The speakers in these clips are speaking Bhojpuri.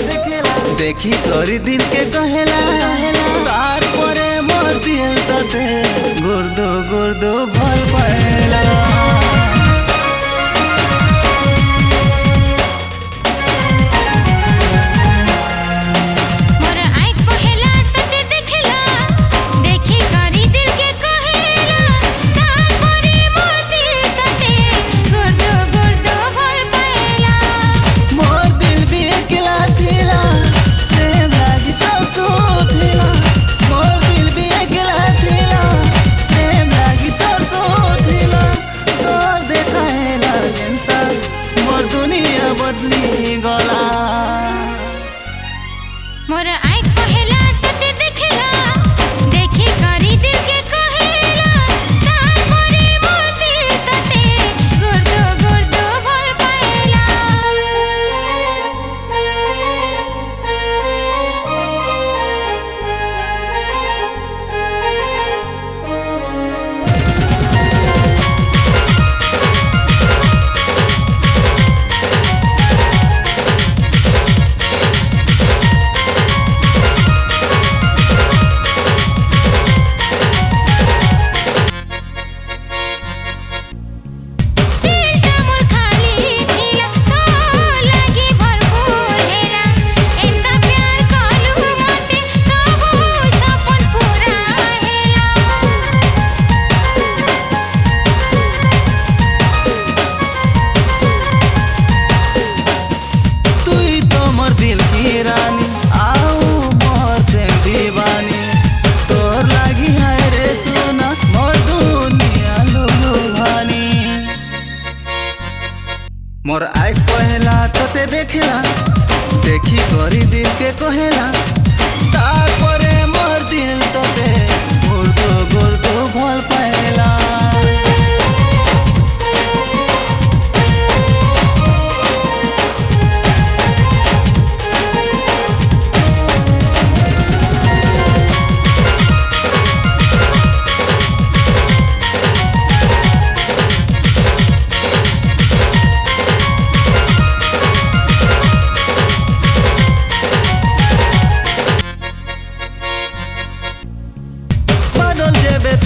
देखी करी दिल के कहेला तार परे मोर दिल तते गुर्दो गुर्दो भल पाएला मोर आँख पहेला तते देखला देखी करी दिल के कहेला तार परे मोर दिल तते गुर्दो गुर्दो भल पाएला मोर आँख पहेला तते देखला देखी करी दिल के कहेला तार परे मोर दिल तते गुर्दो गुर्दो भल पाएला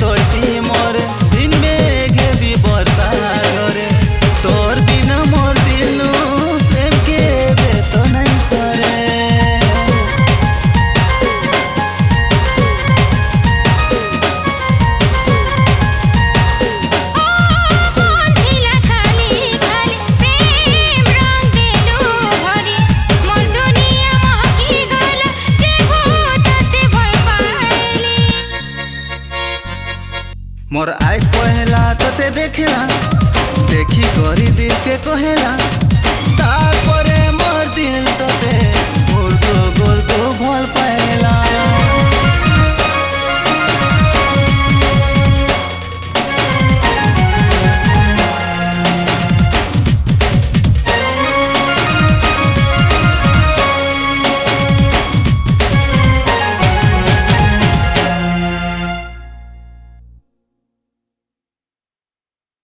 तोड़ती मोर दिन में भी बरसा झरे तोर बिना मोर दिल प्रेम के बे तो नहीं सरे मोर आँख पहेला तते देखला देखी करी दिल के कहेला